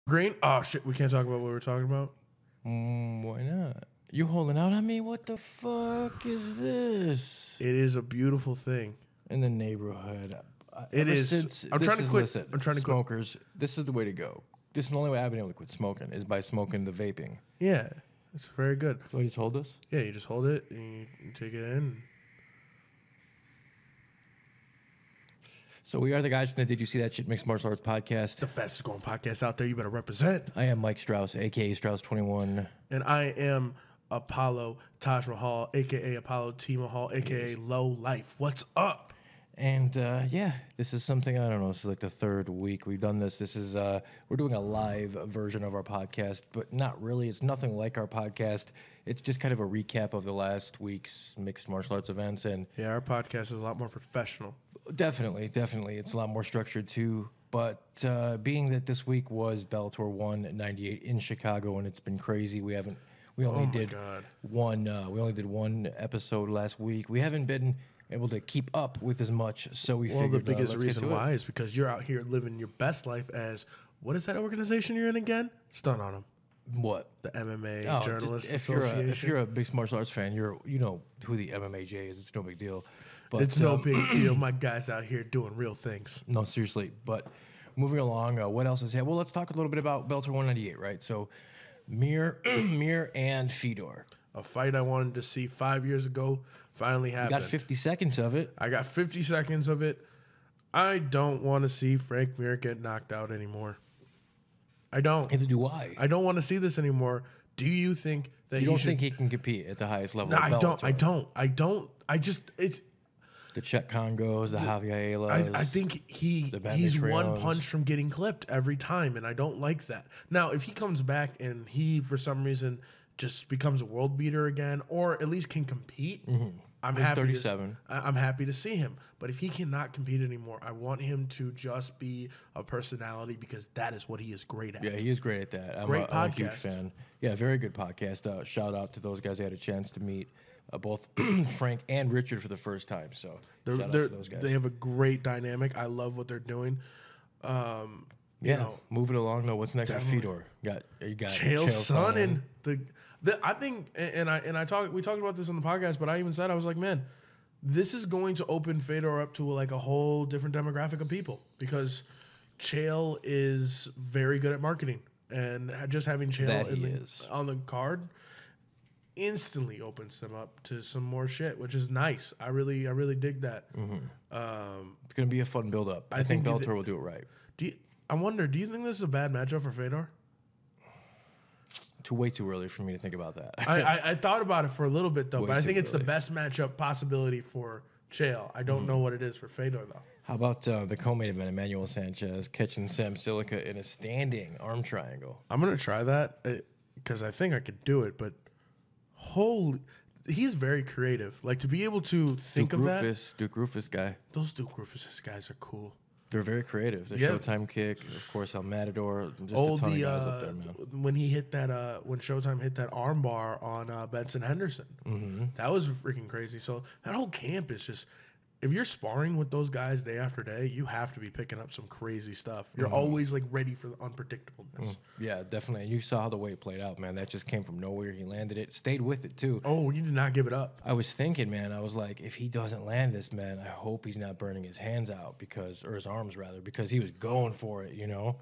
Green? Oh, shit. We can't talk about what we're talking about? Why not? You holding out on me? What the fuck is this? It is a beautiful thing. In the neighborhood. It is. I'm trying to quit. Listen, I'm trying to quit. smokers, this is the way to go. This is the only way I've been able to quit smoking is by smoking the vaping. Yeah. It's very good. So you just hold this? Yeah, you just hold it and you take it in. So we are the guys from the Did You See That Shit Mixed Martial Arts podcast. The fastest growing podcast out there. You better represent. I am Mike Straus, a.k.a. Straus21. And I am Apollo Taje Mahal, a.k.a. Apollo T. Mahal, a.k.a. Low Life. What's up? And yeah, this is something, I don't know, this is like the third week we've done this. This is, we're doing a live version of our podcast, but not really. It's nothing like our podcast. It's just kind of a recap of the last week's mixed martial arts events. And yeah, our podcast is a lot more professional. Definitely. It's a lot more structured too. But being that this week was Bellator 198 in Chicago, and it's been crazy. We only did one episode last week. We haven't been able to keep up with as much, so we figured. Well, the biggest reason why is because you're out here living your best life as, what is that organization you're in again? Stun on them. What? The MMA Journalists Association. If you're a mixed martial arts fan, you know who the MMAJ is. It's no big deal. But, it's no big deal. My guys out here doing real things. No, seriously. But moving along, what else is here? Well, let's talk a little bit about Bellator 198, right? So, Mir and Fedor. A fight I wanted to see 5 years ago finally happened. You got 50 seconds of it. I got 50 seconds of it. I don't want to see Frank Mir get knocked out anymore. I don't. Neither do I. I don't want to see this anymore. Do you think that you don't think he can compete at the highest level? No, of Bellator? I don't. I just it's the Czech Congos, the Javier Aylas. I think he's one punch from getting clipped every time, and I don't like that. Now, if he comes back and he for some reason just becomes a world beater again, or at least can compete, I'm happy. 37. I'm happy to see him. But if he cannot compete anymore, I want him to just be a personality because that is what he is great at. Yeah, he is great at that. I'm a huge fan. Yeah, very good podcast. Shout out to those guys. I had a chance to meet both Frank and Richard for the first time. So shout out to those guys. They have a great dynamic. I love what they're doing. You know, moving along though. What's next for Fedor? You got Chael Sonnen and I think, and we talked about this on the podcast, but I even said, I was like, man, this is going to open Fedor up to like a whole different demographic of people because Chael is very good at marketing, and just having Chael on the card instantly opens him up to some more shit, which is nice. I really dig that. It's gonna be a fun build up. I think Bellator will do it right. I wonder, do you think this is a bad matchup for Fedor? Way too early for me to think about that. I thought about it for a little bit, though, but I think it's the best matchup possibility for Chael. I don't know what it is for Fedor, though. How about the co-main event, Emmanuel Sanchez catching Sam Silica in a standing arm triangle? I'm going to try that because I think I could do it, but he's very creative. Like, to be able to think of that. Duke Rufus guy. Those Duke Rufus guys are cool. They're very creative. The Showtime kick, of course, El Matador. Just a ton of guys up there, man. When he hit that, when Showtime hit that armbar on Benson Henderson, that was freaking crazy. So that whole camp is just, if you're sparring with those guys day after day, you have to be picking up some crazy stuff. You're always like ready for the unpredictableness. Yeah, definitely. And you saw how the way it played out, man. That just came from nowhere. He landed it, stayed with it too. Oh, you did not give it up. I was thinking, man, I was like, if he doesn't land this, man, I hope he's not burning his hands out or his arms rather, because he was going for it, you know?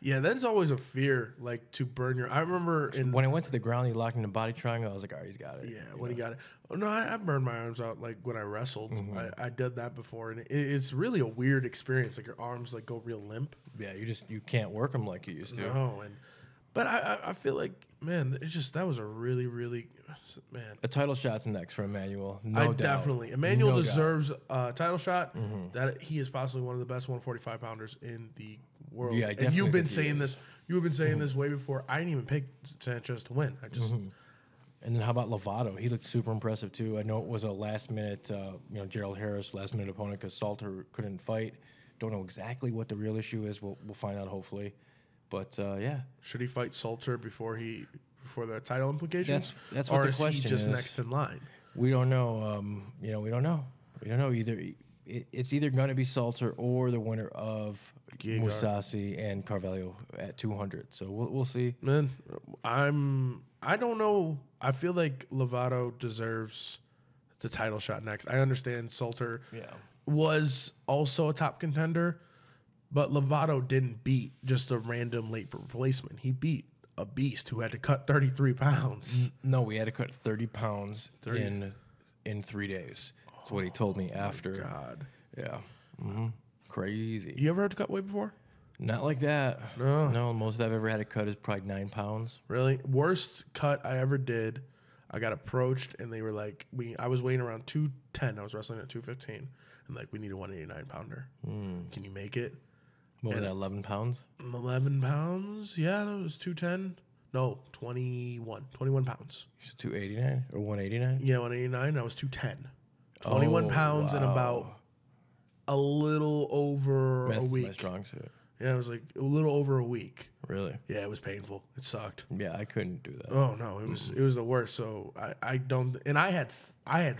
Yeah, that is always a fear, like to burn your. I remember when it went to the ground, he locked in the body triangle. I was like, all right, he's got it. Yeah, when he got it. Oh, no, I burned my arms out like when I wrestled. I did that before, and it's really a weird experience. Like your arms like go real limp. Yeah, you can't work them like you used to. No, but I feel like, man, it's just that was a really man. A title shot's next for Emmanuel. No doubt. Definitely. Emmanuel deserves a title shot. That he is possibly one of the best 145 pounders in the world. Yeah, and you've been saying this. You've been saying this way before. I didn't even pick Sanchez to win. I just. And then how about Lovato? He looked super impressive too. I know it was a last minute, Gerald Harris last minute opponent because Salter couldn't fight. Don't know exactly what the real issue is. We'll find out hopefully. But yeah, should he fight Salter before the title implications? That's what the question is. Or is he just next in line? We don't know. We don't know. Either it's either going to be Salter or the winner of Gegard. Mousasi and Carvalho at 200. So we'll see. Man, I don't know. I feel like Lovato deserves the title shot next. I understand Salter was also a top contender, but Lovato didn't beat just a random late replacement. He beat a beast who had to cut 33 pounds. No, we had to cut 30 pounds in 3 days. That's what he told me after. God. Yeah. Crazy. You ever had to cut weight before? Not like that. No. No, most I've ever had to cut is probably 9 pounds. Really? Worst cut I ever did, I got approached and they were like, I was weighing around 210. I was wrestling at 215. And like, we need a 189 pounder. Can you make it? What was that, 11 pounds? 11 pounds? Yeah, that was 210. No, 21 pounds. 289 or 189? Yeah, 189. I was 210. 21 pounds in about a little over a week. That's my strong suit. Yeah, it was like a little over a week. Really? Yeah, it was painful. It sucked. Yeah, I couldn't do that. Oh no, it was the worst. So I don't, and I had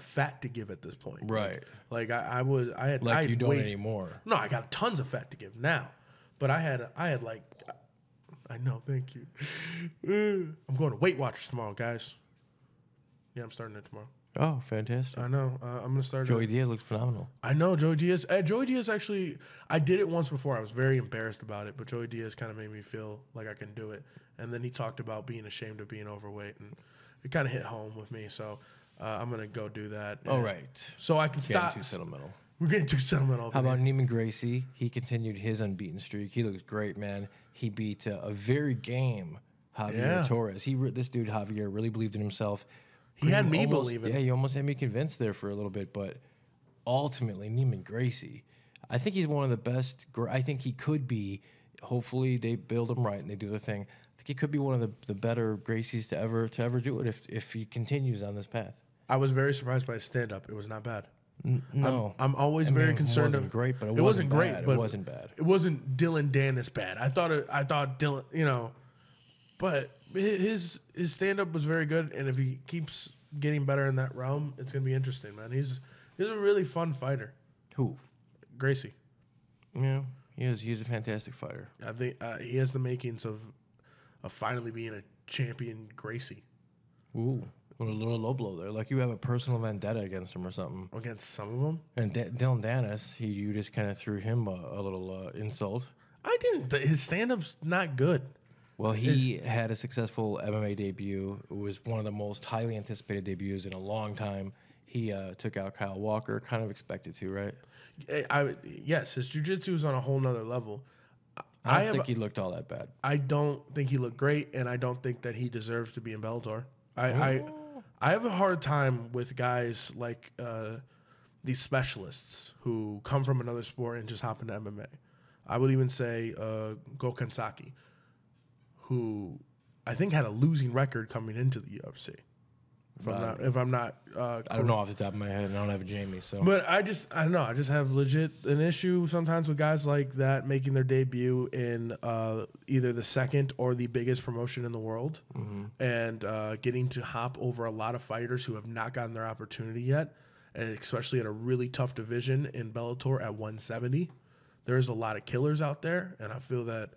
fat to give at this point. Right. Like I had like you don't anymore. No, I got tons of fat to give now, but I had like, I know. Thank you. I'm going to Weight Watchers tomorrow, guys. Yeah, I'm starting it tomorrow. Oh, fantastic. I know. I'm going to start Joey Diaz looks phenomenal. I know, Joey Diaz. Joey Diaz actually, I did it once before. I was very embarrassed about it, but Joey Diaz kind of made me feel like I can do it. And then he talked about being ashamed of being overweight, and it kind of hit home with me. So I'm going to go do that. All right. So I can stop. Getting too sentimental. We're getting too sentimental. How about Neiman Gracie? He continued his unbeaten streak. He looks great, man. He beat a very game Javier Torres. This dude, Javier, really believed in himself. He had me believing. Yeah, he almost had me convinced there for a little bit, but ultimately, Neiman Gracie, I think he's one of the best. I think he could be. Hopefully, they build him right and they do their thing. I think he could be one of the better Gracies to ever do it if he continues on this path. I was very surprised by his stand up. It was not bad. No, I'm always very concerned. It wasn't great, but it wasn't great. Bad. But it wasn't bad. It wasn't Dylan Dennis bad. I thought Dylan, but his stand up was very good, and if he keeps getting better in that realm, it's gonna be interesting, man. He's a really fun fighter. Who? Gracie. Yeah, he is. He's a fantastic fighter. I think he has the makings of finally being a champion Gracie. Ooh. A little low blow there. Like you have a personal vendetta against him or something. Against some of them? And Dylan Dennis, you just kind of threw him a little insult. I didn't. His stand-up's not good. Well, he had a successful MMA debut. It was one of the most highly anticipated debuts in a long time. He took out Kyle Walker, kind of expected to, right? Yes, his jiu-jitsu is on a whole nother level. I don't think he looked all that bad. I don't think he looked great, and I don't think that he deserves to be in Bellator. I have a hard time with guys like these specialists who come from another sport and just hop into MMA. I would even say Gokhan Saki, who I think had a losing record coming into the UFC. If I'm not, I don't know off the top of my head. I don't have a Jamie, so. But I don't know. I just have legit an issue sometimes with guys like that making their debut in either the second or the biggest promotion in the world, and getting to hop over a lot of fighters who have not gotten their opportunity yet, and especially at a really tough division in Bellator at 170. There's a lot of killers out there, and I feel that,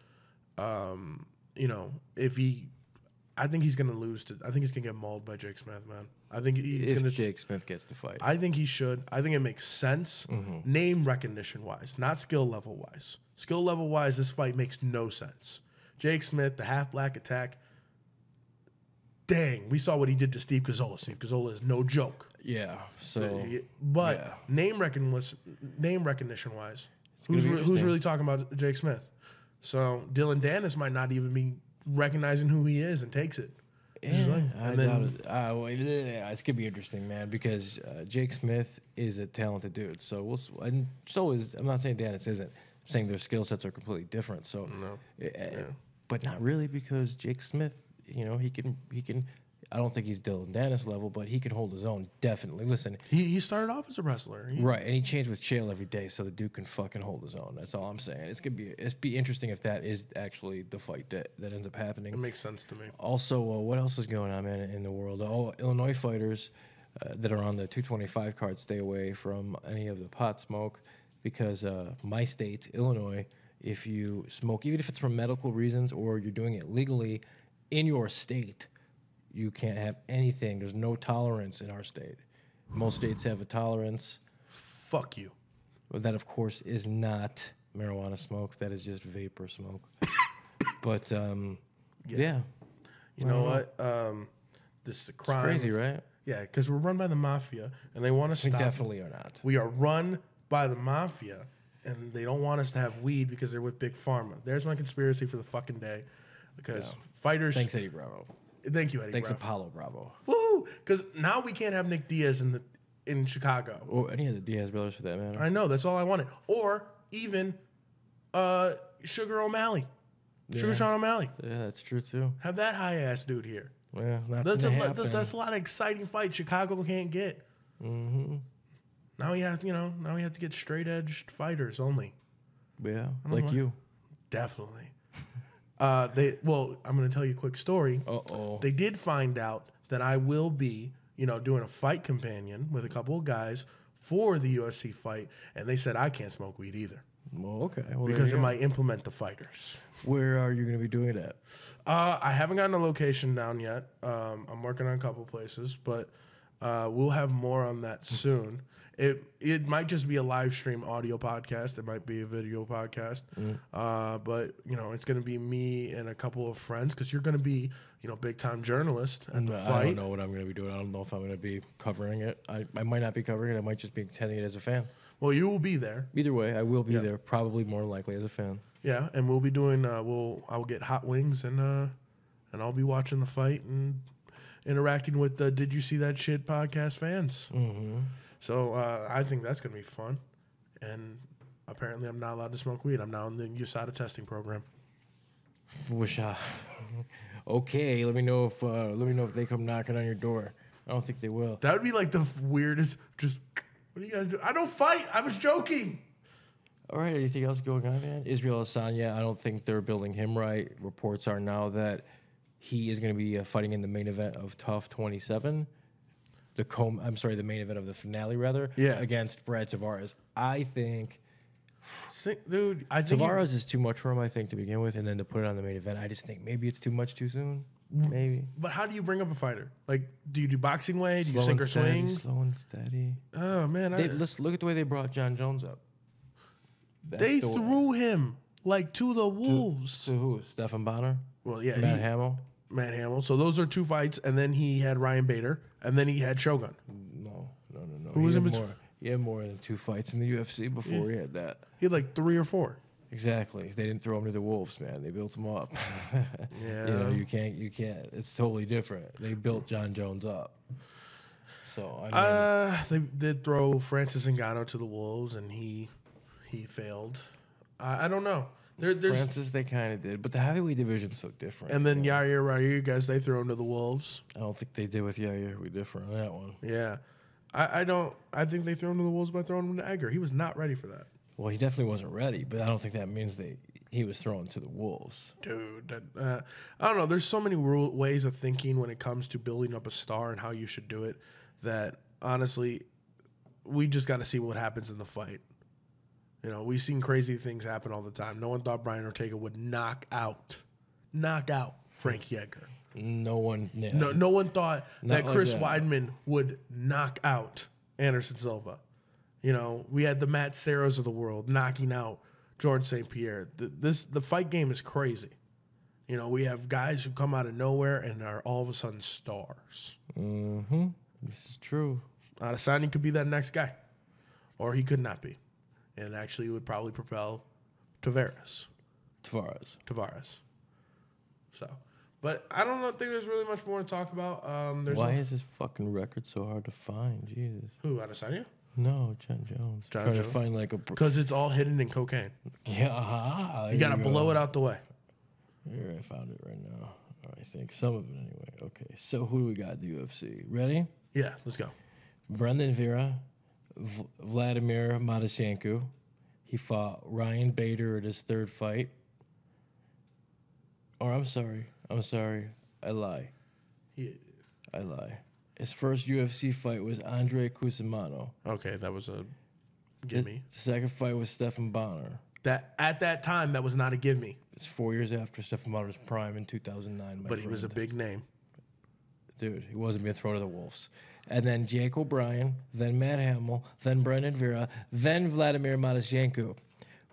I think he's going to lose to. I think he's going to get mauled by Jake Smith, man. I think he's going to. Jake Smith gets the fight. I think he should. I think it makes sense, name recognition wise, not skill level wise. Skill level wise, this fight makes no sense. Jake Smith, the half black attack. Dang, we saw what he did to Steve Cazzola. Steve Cazzola is no joke. Yeah. So, but name recognition wise, who's really talking about Jake Smith? So Dylan Dennis might not even be recognizing who he is and takes it. Yeah, it's gonna be interesting, man, because Jake Smith is a talented dude. So I'm not saying Dennis isn't. I'm saying their skill sets are completely different. So, but not really, because Jake Smith, he can. I don't think he's Dylan Dennis level, but he can hold his own, definitely. Listen, he started off as a wrestler, right? And he changed with Chael every day, so the dude can fucking hold his own. That's all I'm saying. It's be interesting if that is actually the fight that ends up happening. It makes sense to me. Also, what else is going on, man, in the world? Oh, Illinois fighters. that are on the 225 card stay away from any of the pot smoke because my state, Illinois, if you smoke, even if it's for medical reasons or you're doing it legally in your state, you can't have anything. There's no tolerance in our state. Most states have a tolerance. Fuck you. But that, of course, is not marijuana smoke. That is just vapor smoke. But, yeah. You know what? This is a crime. It's crazy, right? Yeah, because we're run by the mafia, and they want to stop. We definitely are not. We are run by the mafia, and they don't want us to have weed because they're with Big Pharma. There's my conspiracy for the fucking day. Because fighters... Thanks, Eddie Bravo. Thank you, Eddie Thanks, Bravo. Apollo Bravo. Woo! Because now we can't have Nick Diaz in Chicago. Or any of the Diaz brothers, for that matter. I know. That's all I wanted. Or even Sugar O'Malley. Sugar Sean O'Malley. Yeah, that's true, too. Have that high-ass dude here. Well, not That's gonna a happen. that's a lot of exciting fights Chicago can't get. Mm-hmm. Now he has, to get straight-edged fighters only. Yeah, like you. Definitely. I'm going to tell you a quick story. Uh-oh. They did find out that I will be, doing a fight companion with a couple of guys for the UFC fight, and they said I can't smoke weed either. Well, okay. Well, Because it might implement the fighters. Where are you going to be doing it at? I haven't gotten a location down yet. I'm working on a couple places, but we'll have more on that soon. It might just be a live stream audio podcast. It might be a video podcast. But, it's going to be me and a couple of friends because you're going to be, big time journalist at the fight. I don't know what I'm going to be doing. I don't know if I'm going to be covering it. I might not be covering it. I might just be attending it as a fan. Well, you will be there. Either way, I will be there. Probably more likely as a fan. Yeah, and we'll be doing. I'll get hot wings and I'll be watching the fight and interacting with the Did You See That Shit podcast fans. Mm-hmm. So I think that's gonna be fun. And apparently, I'm not allowed to smoke weed. I'm now in the USADA testing program. Okay, let me know if they come knocking on your door. I don't think they will. That would be like the weirdest. Just what do you guys do? I don't fight. I was joking. All right, anything else going on, man? Israel Adesanya, I don't think they're building him right. Reports are now that he is going to be fighting in the main event of Tough 27. The main event of the finale, rather. Yeah. Against Brad Tavares. I think Tavares is too much for him, I think, to begin with, and then to put it on the main event, I just think maybe it's too much too soon. Maybe. But how do you bring up a fighter? Like, do you do boxing way? Do you sink or swing? Slow and steady. Oh, man. Let's look at the way they brought John Jones up. They threw him like to the wolves. To who? Stephan Bonner? Well, yeah. Matt Hamill? Matt Hamill. So those are two fights, and then he had Ryan Bader, and then he had Shogun. No. Who was in between? He had more than 2 fights in the UFC before he had that. He had like 3 or 4. Exactly. They didn't throw him to the wolves, man. They built him up. Yeah. You can't. It's totally different. They built John Jones up. So they did throw Francis Ngannou to the wolves, and he failed. I don't know. There's Francis, they kind of did, but the heavyweight division's so different. And then Yair Rodriguez, they threw him to the wolves. I don't think they did with Yair. We differ on that one. Yeah. I think they threw him to the wolves by throwing him to Edgar. He was not ready for that. Well, he definitely wasn't ready, but I don't think that means he was thrown to the wolves. Dude, I don't know. There's so many ways of thinking when it comes to building up a star and how you should do it that, honestly, we just got to see what happens in the fight. We've seen crazy things happen all the time. No one thought Brian Ortega would knock out Frankie Edgar. No one. Yeah. No one thought that Chris like that. Weidman would knock out Anderson Silva. We had the Matt Serras of the world knocking out George St. Pierre. The fight game is crazy. We have guys who come out of nowhere and are all of a sudden stars. Mm-hmm. This is true. Adesanya could be that next guy, or he could not be, and actually it would probably propel Tavares. So, but I don't think there's really much more to talk about. Why is this fucking record so hard to find? Jesus. Who, Adesanya? No, John Jones. Trying to find like a... Because it's all hidden in cocaine. Yeah. You got to blow it out the way. Here, I found it right now. I think some of it anyway. Okay, so who do we got in the UFC? Ready? Yeah, let's go. Brendan Vera, Vladimir Matyshenko. He fought Ryan Bader at his 3rd fight. Or I'm sorry. I lie. Yeah. I lie. His first UFC fight was Andre Cusimano. Okay, that was a give me. His second fight was Stephan Bonner. That at that time, that was not a give me. It's 4 years after Stephan Bonner's prime in 2009. But he was a big name. Dude, he wasn't being thrown to the wolves. And then Jake O'Brien, then Matt Hamill, then Brendan Vera, then Vladimir Matyshenko.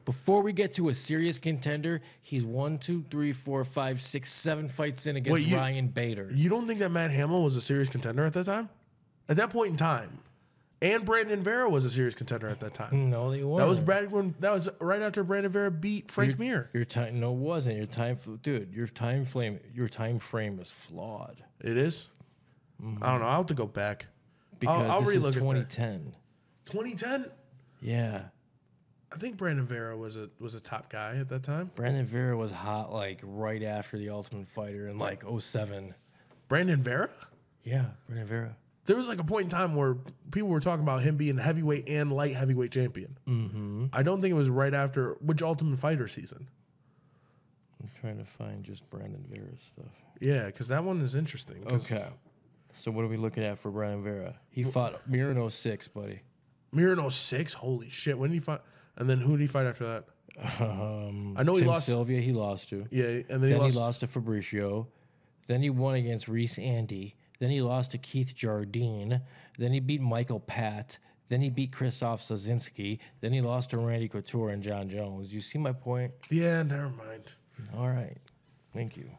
Before we get to a serious contender, he's 1, 2, 3, 4, 5, 6, 7 fights in against Ryan Bader. You don't think that Matt Hamill was a serious contender at that time? At that point in time. And Brandon Vera was a serious contender at that time. No, they weren't. That was right after Brandon Vera beat Frank Mir. Your time, no, it wasn't. Your time, dude. Your time frame is flawed. It is. I don't know. I'll have to go back. Because I'll this relook is at 2010. 2010. Yeah. I think Brandon Vera was a top guy at that time. Brandon Vera was hot like right after the Ultimate Fighter in like 07. Brandon Vera? Yeah, Brandon Vera. There was like a point in time where people were talking about him being heavyweight and light heavyweight champion. Mm-hmm. I don't think it was right after which Ultimate Fighter season. I'm trying to find just Brandon Vera's stuff. Yeah, because that one is interesting. Okay. So what are we looking at for Brandon Vera? He fought Mir in 06, buddy. Mir in 06? Holy shit. When did he fight? And then who did he fight after that? I know he Tim lost. Sylvia, he lost to. Yeah, and then he lost to Fabricio. Then he won against Reese Andy. Then he lost to Keith Jardine. Then he beat Michael Pat. Then he beat Krzysztof Sosinski. Then he lost to Randy Couture and John Jones. You see my point? Yeah, never mind. All right. Thank you.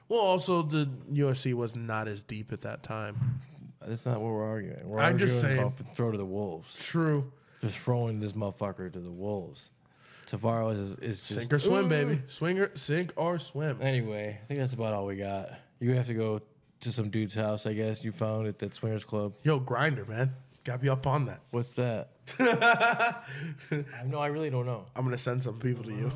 Well, also, the UFC was not as deep at that time. That's not what we're arguing. I'm just saying. About throw to the wolves. True. They're throwing this motherfucker to the wolves. Tavares is just... Sink or swim, baby. Sink or swim. Anyway, I think that's about all we got. You have to go to some dude's house, I guess, you found at that swingers club. Yo, Grinder, man. Gotta be up on that. What's that? No, I really don't know. I'm going to send some people to you.